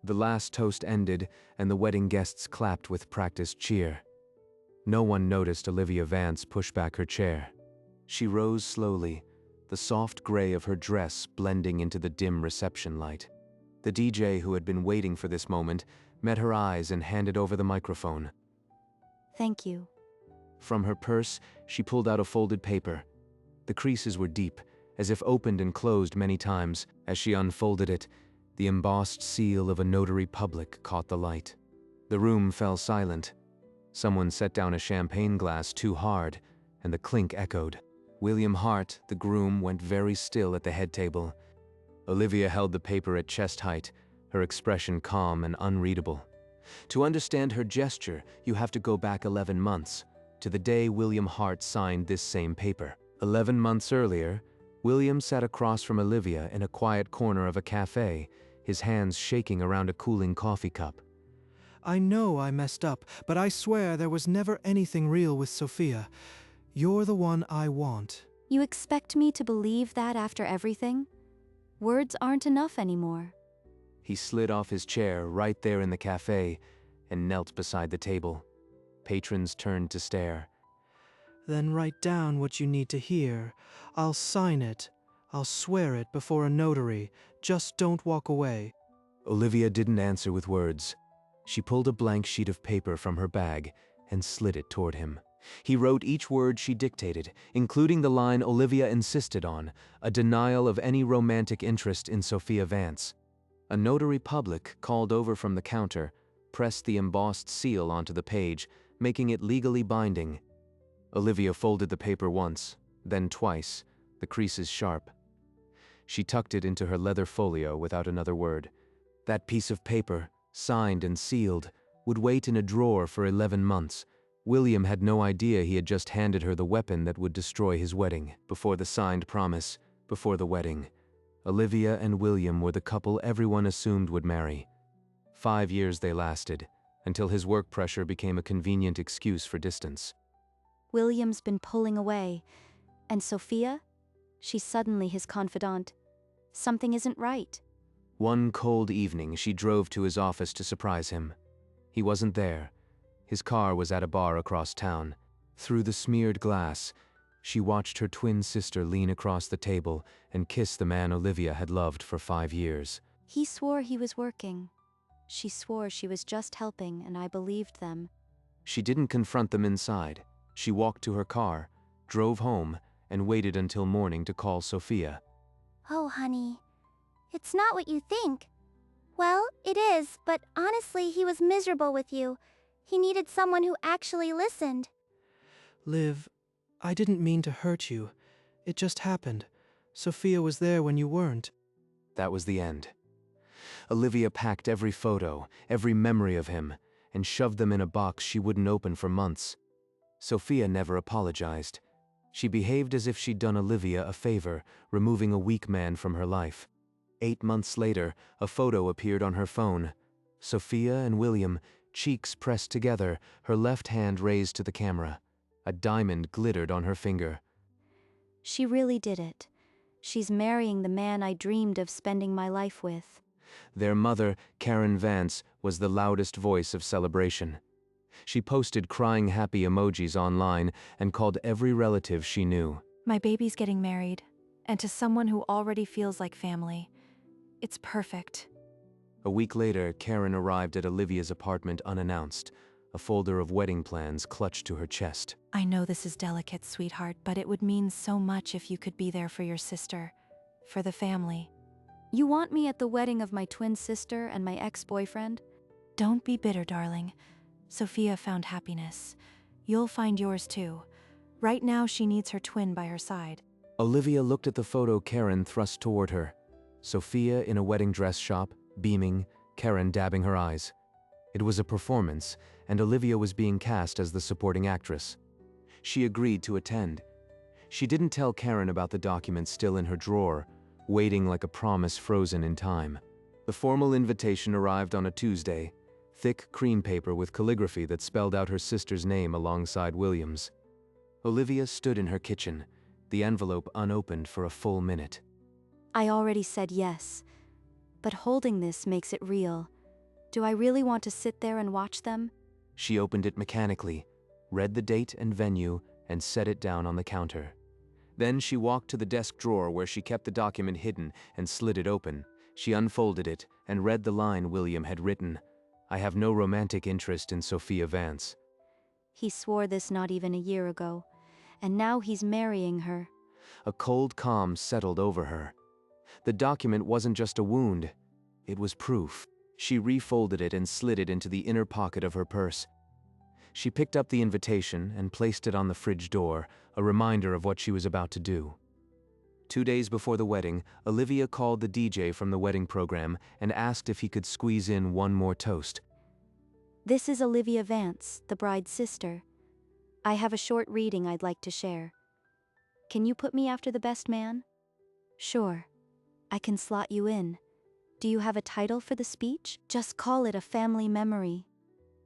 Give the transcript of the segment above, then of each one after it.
The last toast ended, and the wedding guests clapped with practiced cheer. No one noticed Olivia Vance push back her chair. She rose slowly, the soft gray of her dress blending into the dim reception light. The DJ, who had been waiting for this moment, met her eyes and handed over the microphone. Thank you. From her purse, she pulled out a folded paper. The creases were deep, as if opened and closed many times. As she unfolded it, the embossed seal of a notary public caught the light. The room fell silent. Someone set down a champagne glass too hard, and the clink echoed. William Hart, the groom, went very still at the head table. Olivia held the paper at chest height, her expression calm and unreadable. To understand her gesture, you have to go back 11 months, to the day William Hart signed this same paper. 11 months earlier, William sat across from Olivia in a quiet corner of a cafe, his hands shaking around a cooling coffee cup. I know I messed up, but I swear there was never anything real with Sophia. You're the one I want. You expect me to believe that after everything? Words aren't enough anymore. He slid off his chair right there in the cafe and knelt beside the table. Patrons turned to stare. Then write down what you need to hear. I'll sign it. I'll swear it before a notary. Just don't walk away. Olivia didn't answer with words. She pulled a blank sheet of paper from her bag and slid it toward him. He wrote each word she dictated, including the line Olivia insisted on, a denial of any romantic interest in Sophia Vance. A notary public, called over from the counter, pressed the embossed seal onto the page, making it legally binding. Olivia folded the paper once, then twice, the creases sharp. She tucked it into her leather folio without another word. That piece of paper, signed and sealed, would wait in a drawer for 11 months. William had no idea he had just handed her the weapon that would destroy his wedding. Before the signed promise, before the wedding, Olivia and William were the couple everyone assumed would marry. 5 years they lasted, until his work pressure became a convenient excuse for distance. William's been pulling away. And Sophia? She's suddenly his confidant. Something isn't right. One cold evening, she drove to his office to surprise him. He wasn't there. His car was at a bar across town. Through the smeared glass, she watched her twin sister lean across the table and kiss the man Olivia had loved for 5 years. He swore he was working. She swore she was just helping, and I believed them. She didn't confront them inside. She walked to her car, drove home, and waited until morning to call Sophia. Oh, honey. It's not what you think. Well, it is, but honestly, he was miserable with you. He needed someone who actually listened. Liv, I didn't mean to hurt you. It just happened. Sophia was there when you weren't. That was the end. Olivia packed every photo, every memory of him, and shoved them in a box she wouldn't open for months. Sophia never apologized. She behaved as if she'd done Olivia a favor, removing a weak man from her life. 8 months later, a photo appeared on her phone. Sophia and William, cheeks pressed together, her left hand raised to the camera. A diamond glittered on her finger. She really did it. She's marrying the man I dreamed of spending my life with. Their mother, Karen Vance, was the loudest voice of celebration. She posted crying happy emojis online and called every relative she knew. My baby's getting married, and to someone who already feels like family. It's perfect. A week later, Karen arrived at Olivia's apartment unannounced, a folder of wedding plans clutched to her chest. I know this is delicate, sweetheart, but it would mean so much if you could be there for your sister, for the family. You want me at the wedding of my twin sister and my ex-boyfriend? Don't be bitter, darling. Sophia found happiness. You'll find yours too. Right now, she needs her twin by her side. Olivia looked at the photo Karen thrust toward her. Sophia in a wedding dress shop, beaming, Karen dabbing her eyes. It was a performance, and Olivia was being cast as the supporting actress. She agreed to attend. She didn't tell Karen about the documents still in her drawer, waiting like a promise frozen in time. The formal invitation arrived on a Tuesday, thick cream paper with calligraphy that spelled out her sister's name alongside William's. Olivia stood in her kitchen, the envelope unopened for a full minute. I already said yes, but holding this makes it real. Do I really want to sit there and watch them? She opened it mechanically, read the date and venue, and set it down on the counter. Then she walked to the desk drawer where she kept the document hidden and slid it open. She unfolded it and read the line William had written. "I have no romantic interest in Sophia Vance." He swore this not even a year ago, and now he's marrying her. A cold calm settled over her. The document wasn't just a wound, it was proof. She refolded it and slid it into the inner pocket of her purse. She picked up the invitation and placed it on the fridge door, a reminder of what she was about to do. 2 days before the wedding, Olivia called the DJ from the wedding program and asked if he could squeeze in one more toast. This is Olivia Vance, the bride's sister. I have a short reading I'd like to share. Can you put me after the best man? Sure. I can slot you in. Do you have a title for the speech? Just call it a family memory.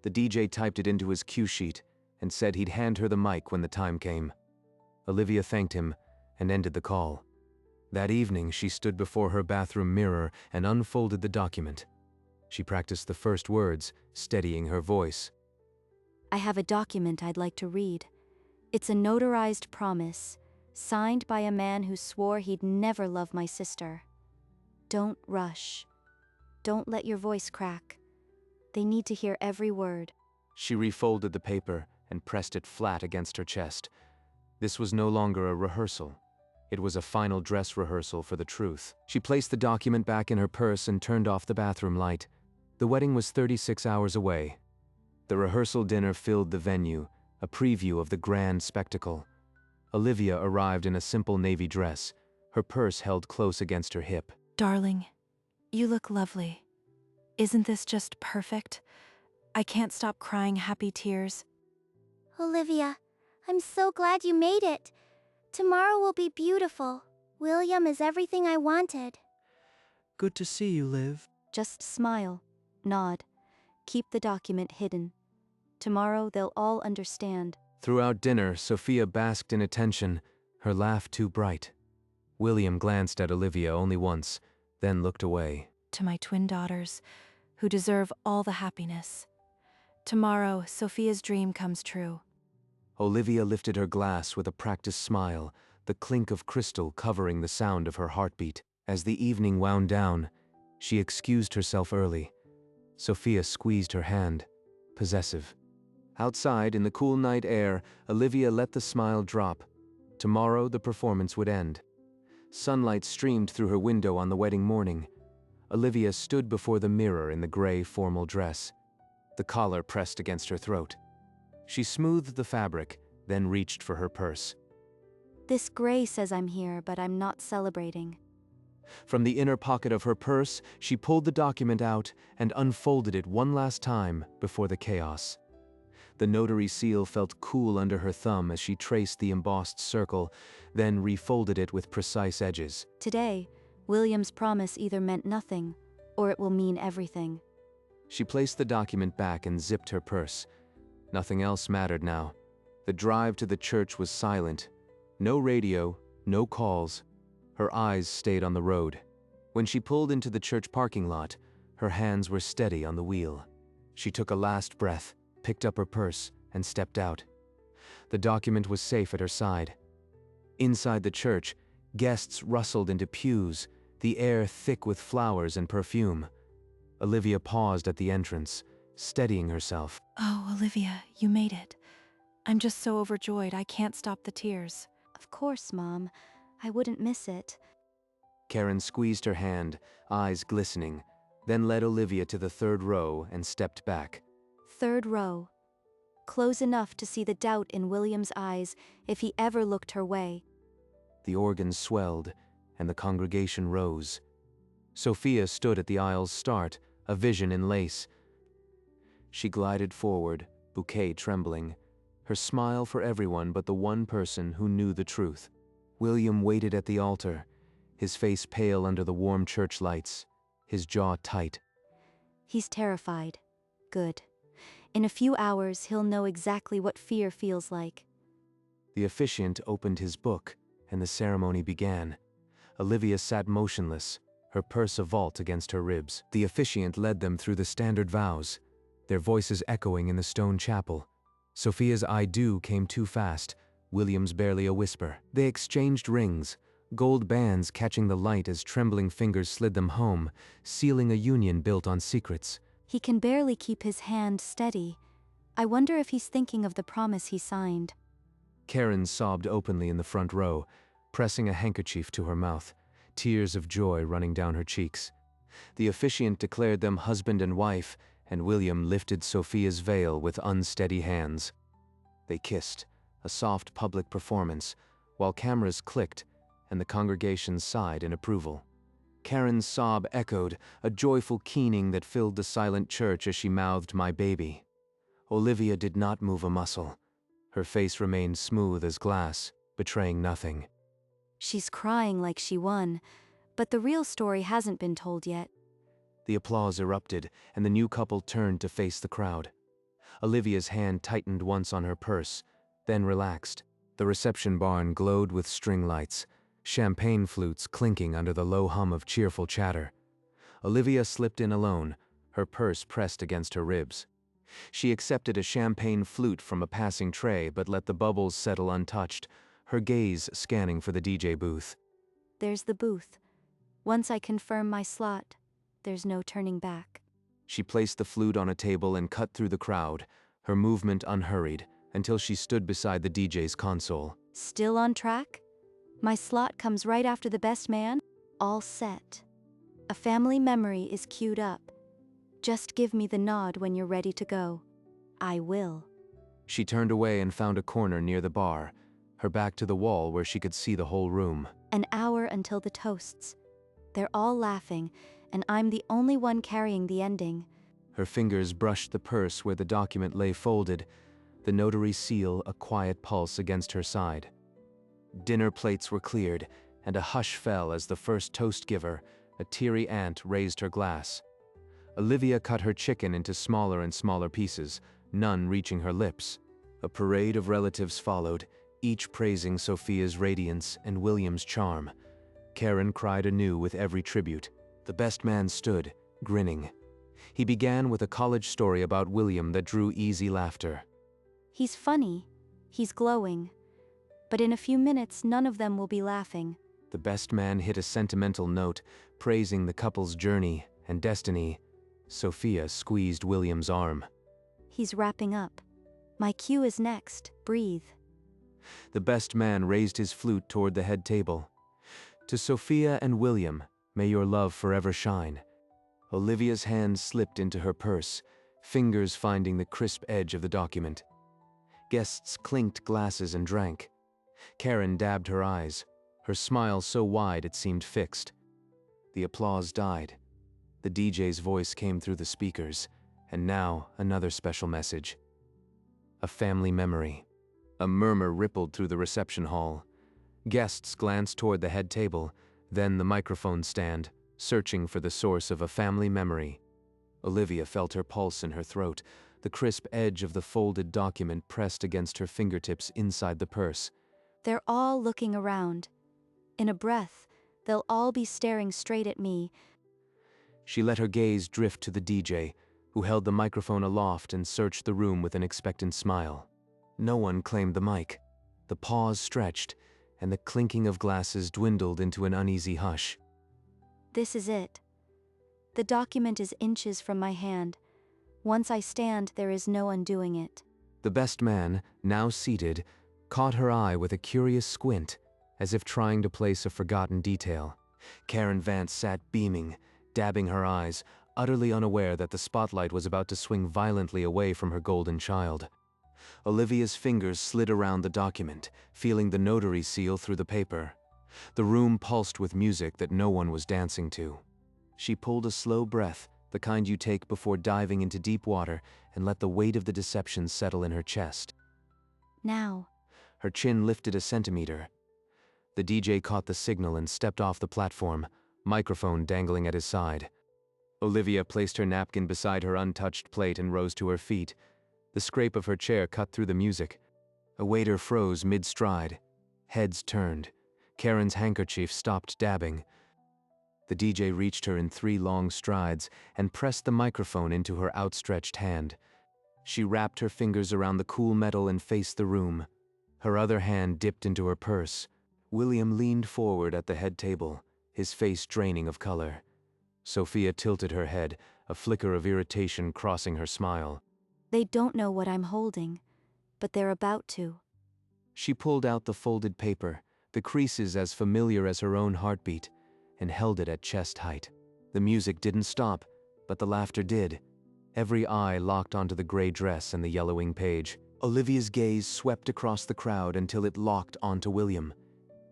The DJ typed it into his cue sheet and said he'd hand her the mic when the time came. Olivia thanked him and ended the call. That evening, she stood before her bathroom mirror and unfolded the document. She practiced the first words, steadying her voice. I have a document I'd like to read. It's a notarized promise, signed by a man who swore he'd never love my sister. Don't rush. Don't let your voice crack. They need to hear every word. She refolded the paper and pressed it flat against her chest. This was no longer a rehearsal. It was a final dress rehearsal for the truth. She placed the document back in her purse and turned off the bathroom light. The wedding was 36 hours away. The rehearsal dinner filled the venue, a preview of the grand spectacle. Olivia arrived in a simple navy dress, her purse held close against her hip. Darling, you look lovely. Isn't this just perfect? I can't stop crying happy tears. Olivia, I'm so glad you made it. Tomorrow will be beautiful. William is everything I wanted. Good to see you, Liv. Just smile, nod, keep the document hidden. Tomorrow they'll all understand. Throughout dinner, Sophia basked in attention, her laugh too bright. William glanced at Olivia only once, then looked away. To my twin daughters, who deserve all the happiness. Tomorrow, Sophia's dream comes true. Olivia lifted her glass with a practiced smile, the clink of crystal covering the sound of her heartbeat. As the evening wound down, she excused herself early. Sophia squeezed her hand, possessive. Outside, in the cool night air, Olivia let the smile drop. Tomorrow, the performance would end. Sunlight streamed through her window on the wedding morning. Olivia stood before the mirror in the gray formal dress, the collar pressed against her throat. She smoothed the fabric, then reached for her purse. This gray says I'm here, but I'm not celebrating. From the inner pocket of her purse, she pulled the document out and unfolded it one last time before the chaos. The notary seal felt cool under her thumb as she traced the embossed circle, then refolded it with precise edges. Today, William's promise either meant nothing, or it will mean everything. She placed the document back and zipped her purse. Nothing else mattered now. The drive to the church was silent. No radio, no calls. Her eyes stayed on the road. When she pulled into the church parking lot, her hands were steady on the wheel. She took a last breath, picked up her purse, and stepped out. The document was safe at her side. Inside the church, guests rustled into pews, the air thick with flowers and perfume. Olivia paused at the entrance, steadying herself. Oh, Olivia, you made it. I'm just so overjoyed I can't stop the tears. Of course, Mom. I wouldn't miss it. Karen squeezed her hand, eyes glistening, then led Olivia to the third row and stepped back. Third row. Close enough to see the doubt in William's eyes if he ever looked her way. The organ swelled, and the congregation rose. Sophia stood at the aisle's start, a vision in lace. She glided forward, bouquet trembling, her smile for everyone but the one person who knew the truth. William waited at the altar, his face pale under the warm church lights, his jaw tight. He's terrified. Good. In a few hours, he'll know exactly what fear feels like. The officiant opened his book, and the ceremony began. Olivia sat motionless, her purse a vault against her ribs. The officiant led them through the standard vows, their voices echoing in the stone chapel. Sophia's "I do" came too fast, William's barely a whisper. They exchanged rings, gold bands catching the light as trembling fingers slid them home, sealing a union built on secrets. He can barely keep his hand steady. I wonder if he's thinking of the promise he signed. Karen sobbed openly in the front row, pressing a handkerchief to her mouth, tears of joy running down her cheeks. The officiant declared them husband and wife, and William lifted Sophia's veil with unsteady hands. They kissed, a soft public performance, while cameras clicked and the congregation sighed in approval. Karen's sob echoed, a joyful keening that filled the silent church as she mouthed, "My baby." Olivia did not move a muscle. Her face remained smooth as glass, betraying nothing. She's crying like she won, but the real story hasn't been told yet. The applause erupted, and the new couple turned to face the crowd. Olivia's hand tightened once on her purse, then relaxed. The reception barn glowed with string lights, champagne flutes clinking under the low hum of cheerful chatter. Olivia slipped in alone, her purse pressed against her ribs. She accepted a champagne flute from a passing tray but let the bubbles settle untouched, her gaze scanning for the DJ booth. There's the booth. Once I confirm my slot, there's no turning back. She placed the flute on a table and cut through the crowd, her movement unhurried, until she stood beside the DJ's console. Still on track? My slot comes right after the best man? All set. A family memory is queued up. Just give me the nod when you're ready to go. I will. She turned away and found a corner near the bar, her back to the wall where she could see the whole room. An hour until the toasts. They're all laughing, and I'm the only one carrying the ending. Her fingers brushed the purse where the document lay folded, the notary seal a quiet pulse against her side. Dinner plates were cleared, and a hush fell as the first toast giver, a teary aunt, raised her glass. Olivia cut her chicken into smaller and smaller pieces, none reaching her lips. A parade of relatives followed, each praising Sophia's radiance and William's charm. Karen cried anew with every tribute. The best man stood, grinning. He began with a college story about William that drew easy laughter. He's funny. He's glowing. But in a few minutes, none of them will be laughing. The best man hit a sentimental note, praising the couple's journey and destiny. Sophia squeezed William's arm. He's wrapping up. My cue is next. Breathe. The best man raised his flute toward the head table. To Sophia and William, may your love forever shine. Olivia's hand slipped into her purse, fingers finding the crisp edge of the document. Guests clinked glasses and drank. Karen dabbed her eyes, her smile so wide it seemed fixed. The applause died. The DJ's voice came through the speakers, and now another special message. A family memory. A murmur rippled through the reception hall. Guests glanced toward the head table, then the microphone stand, searching for the source of a family memory. Olivia felt her pulse in her throat, the crisp edge of the folded document pressed against her fingertips inside the purse. They're all looking around. In a breath, they'll all be staring straight at me. She let her gaze drift to the DJ, who held the microphone aloft and searched the room with an expectant smile. No one claimed the mic. The pause stretched, and the clinking of glasses dwindled into an uneasy hush. This is it. The document is inches from my hand. Once I stand, there is no undoing it. The best man, now seated, caught her eye with a curious squint, as if trying to place a forgotten detail. Karen Vance sat beaming, dabbing her eyes, utterly unaware that the spotlight was about to swing violently away from her golden child. Olivia's fingers slid around the document, feeling the notary seal through the paper. The room pulsed with music that no one was dancing to. She pulled a slow breath, the kind you take before diving into deep water, and let the weight of the deception settle in her chest. Now. Her chin lifted a centimeter. The DJ caught the signal and stepped off the platform, microphone dangling at his side. Olivia placed her napkin beside her untouched plate and rose to her feet. The scrape of her chair cut through the music. A waiter froze mid-stride. Heads turned. Karen's handkerchief stopped dabbing. The DJ reached her in 3 long strides and pressed the microphone into her outstretched hand. She wrapped her fingers around the cool metal and faced the room. Her other hand dipped into her purse. William leaned forward at the head table, his face draining of color. Sophia tilted her head, a flicker of irritation crossing her smile. They don't know what I'm holding, but they're about to. She pulled out the folded paper, the creases as familiar as her own heartbeat, and held it at chest height. The music didn't stop, but the laughter did. Every eye locked onto the gray dress and the yellowing page. Olivia's gaze swept across the crowd until it locked onto William.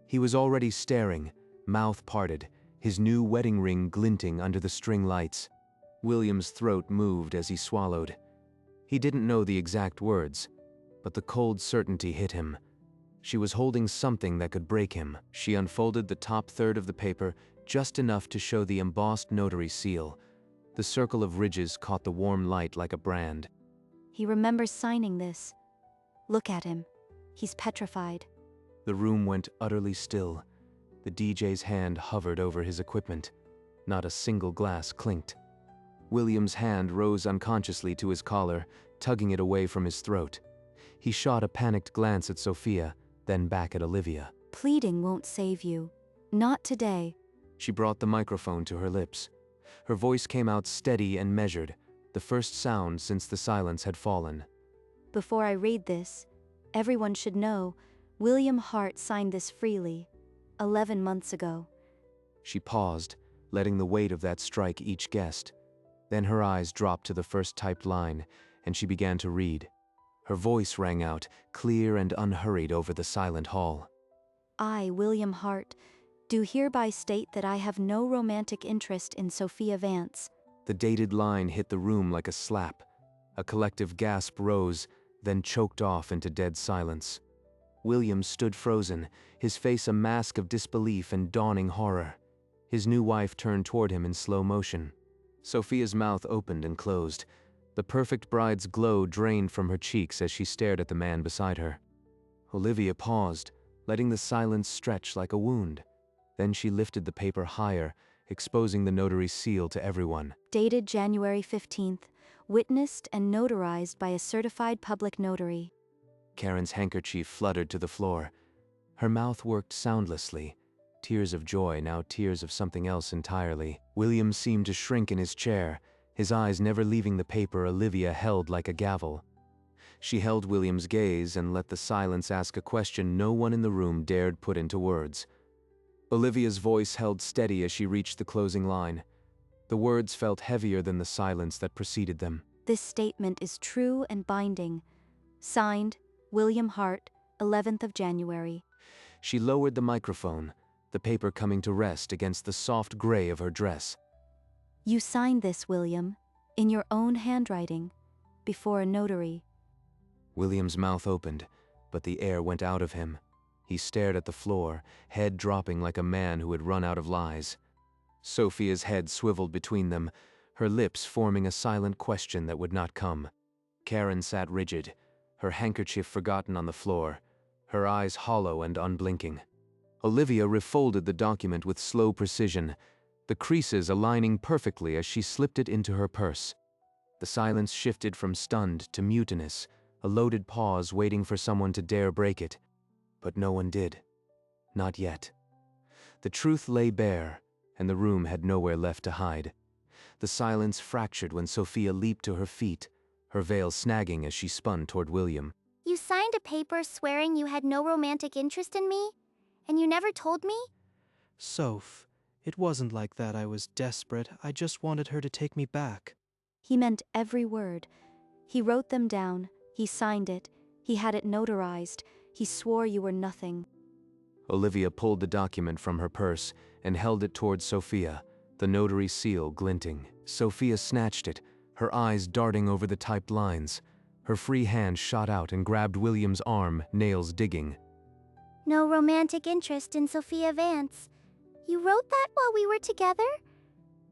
He was already staring, mouth parted, his new wedding ring glinting under the string lights. William's throat moved as he swallowed. He didn't know the exact words, but the cold certainty hit him. She was holding something that could break him. She unfolded the top third of the paper, just enough to show the embossed notary seal. The circle of ridges caught the warm light like a brand. He remembers signing this. Look at him. He's petrified. The room went utterly still. The DJ's hand hovered over his equipment. Not a single glass clinked. William's hand rose unconsciously to his collar, tugging it away from his throat. He shot a panicked glance at Sophia, then back at Olivia. Pleading won't save you. Not today. She brought the microphone to her lips. Her voice came out steady and measured, the first sound since the silence had fallen. Before I read this, everyone should know William Hart signed this freely, 11 months ago. She paused, letting the weight of that strike each guessed. Then her eyes dropped to the first typed line, and she began to read. Her voice rang out, clear and unhurried over the silent hall. I, William Hart, do hereby state that I have no romantic interest in Sophia Vance. The dated line hit the room like a slap. A collective gasp rose, then choked off into dead silence. William stood frozen, his face a mask of disbelief and dawning horror. His new wife turned toward him in slow motion. Sophia's mouth opened and closed. The perfect bride's glow drained from her cheeks as she stared at the man beside her. Olivia paused, letting the silence stretch like a wound. Then she lifted the paper higher, exposing the notary's seal to everyone. Dated January 15th, witnessed and notarized by a certified public notary. Karen's handkerchief fluttered to the floor. Her mouth worked soundlessly. Tears of joy, now tears of something else entirely. William seemed to shrink in his chair, his eyes never leaving the paper Olivia held like a gavel. She held William's gaze and let the silence ask a question no one in the room dared put into words. Olivia's voice held steady as she reached the closing line. The words felt heavier than the silence that preceded them. This statement is true and binding. Signed, William Hart, 11th of January. She lowered the microphone, the paper coming to rest against the soft gray of her dress. You signed this, William, in your own handwriting, before a notary. William's mouth opened, but the air went out of him. He stared at the floor, head dropping like a man who had run out of lies. Sophia's head swiveled between them, her lips forming a silent question that would not come. Karen sat rigid, her handkerchief forgotten on the floor, her eyes hollow and unblinking. Olivia refolded the document with slow precision, the creases aligning perfectly as she slipped it into her purse. The silence shifted from stunned to mutinous, a loaded pause waiting for someone to dare break it. But no one did. Not yet. The truth lay bare, and the room had nowhere left to hide. The silence fractured when Sophia leaped to her feet, her veil snagging as she spun toward William. You signed a paper swearing you had no romantic interest in me? And you never told me? Soph, it wasn't like that. I was desperate. I just wanted her to take me back. He meant every word. He wrote them down, he signed it, he had it notarized, he swore you were nothing. Olivia pulled the document from her purse and held it towards Sophia, the notary seal glinting. Sophia snatched it, her eyes darting over the typed lines. Her free hand shot out and grabbed William's arm, nails digging. No romantic interest in Sophia Vance. You wrote that while we were together?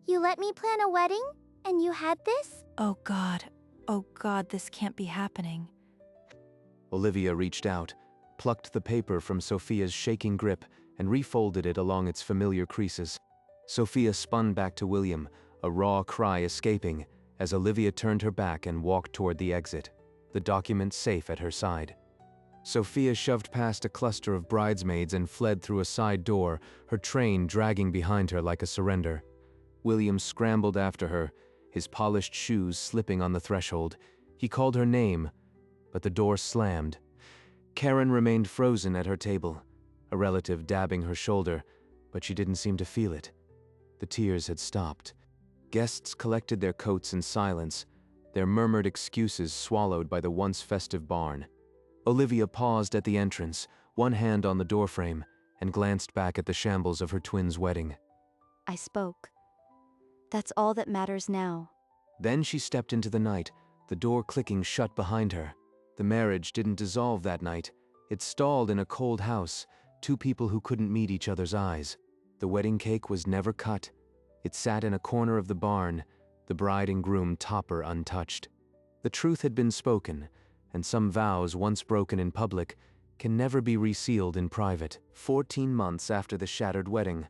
You let me plan a wedding, and you had this? Oh God, this can't be happening. Olivia reached out, plucked the paper from Sophia's shaking grip, and refolded it along its familiar creases. Sophia spun back to William, a raw cry escaping, as Olivia turned her back and walked toward the exit, the document safe at her side. Sophia shoved past a cluster of bridesmaids and fled through a side door, her train dragging behind her like a surrender. William scrambled after her, his polished shoes slipping on the threshold. He called her name, but the door slammed. Karen remained frozen at her table, a relative dabbing her shoulder, but she didn't seem to feel it. The tears had stopped. Guests collected their coats in silence, their murmured excuses swallowed by the once festive barn. Olivia paused at the entrance, one hand on the doorframe, and glanced back at the shambles of her twins' wedding. I spoke. That's all that matters now. Then she stepped into the night, the door clicking shut behind her. The marriage didn't dissolve that night. It stalled in a cold house, two people who couldn't meet each other's eyes. The wedding cake was never cut. It sat in a corner of the barn, the bride and groom topper untouched. The truth had been spoken, and some vows once broken in public can never be resealed in private. 14 months after the shattered wedding,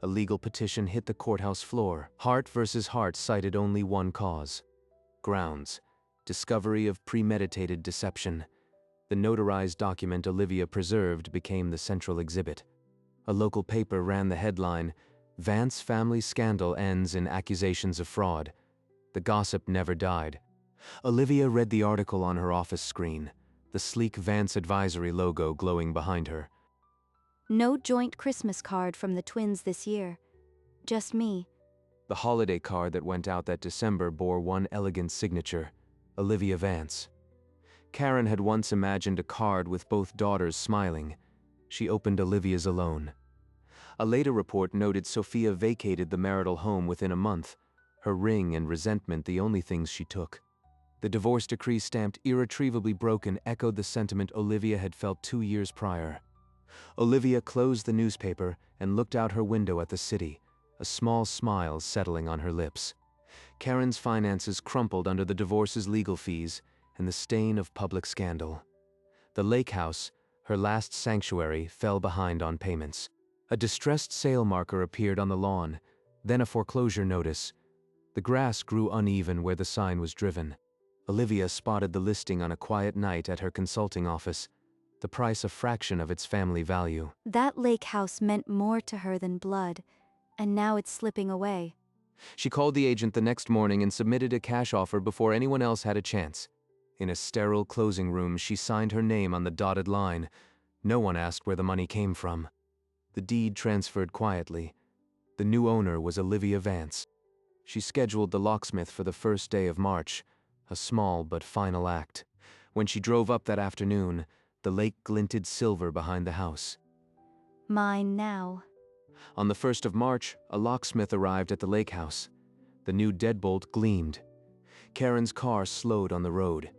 a legal petition hit the courthouse floor. Hart versus Hart cited only one cause: grounds, discovery of premeditated deception. The notarized document Olivia preserved became the central exhibit. A local paper ran the headline, "Vance family scandal ends in accusations of fraud." The gossip never died. Olivia read the article on her office screen, the sleek Vance Advisory logo glowing behind her. No joint Christmas card from the twins this year. Just me. The holiday card that went out that December bore one elegant signature: Olivia Vance. Karen had once imagined a card with both daughters smiling. She opened Olivia's alone. A later report noted Sophia vacated the marital home within a month, her ring and resentment the only things she took. The divorce decree stamped irretrievably broken echoed the sentiment Olivia had felt 2 years prior. Olivia closed the newspaper and looked out her window at the city, a small smile settling on her lips. Karen's finances crumpled under the divorce's legal fees and the stain of public scandal. The lake house, her last sanctuary, fell behind on payments. A distressed sale marker appeared on the lawn, then a foreclosure notice. The grass grew uneven where the sign was driven. Olivia spotted the listing on a quiet night at her consulting office, the price a fraction of its family value. That lake house meant more to her than blood, and now it's slipping away. She called the agent the next morning and submitted a cash offer before anyone else had a chance. In a sterile closing room, she signed her name on the dotted line. No one asked where the money came from. The deed transferred quietly. The new owner was Olivia Vance. She scheduled the locksmith for the first day of March, a small but final act. When she drove up that afternoon, the lake glinted silver behind the house. Mine now. On the 1st of March, a locksmith arrived at the lake house. The new deadbolt gleamed. Karen's car slowed on the road.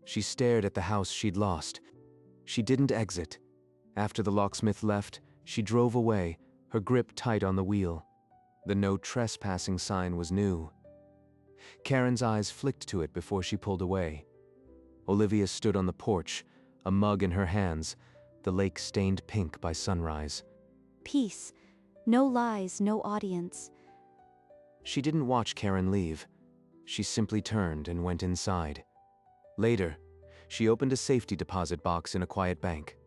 She stared at the house she'd lost. She didn't exit. After the locksmith left, she drove away, her grip tight on the wheel. The no trespassing sign was new. Karen's eyes flicked to it before she pulled away. Olivia stood on the porch, a mug in her hands, the lake stained pink by sunrise. Peace. No lies, no audience. She didn't watch Karen leave. She simply turned and went inside. Later, she opened a safety deposit box in a quiet bank.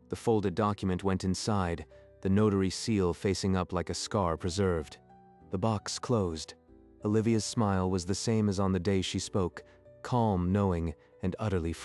The folded document went inside, the notary seal facing up like a scar preserved. The box closed. Olivia's smile was the same as on the day she spoke, calm, knowing, and utterly free.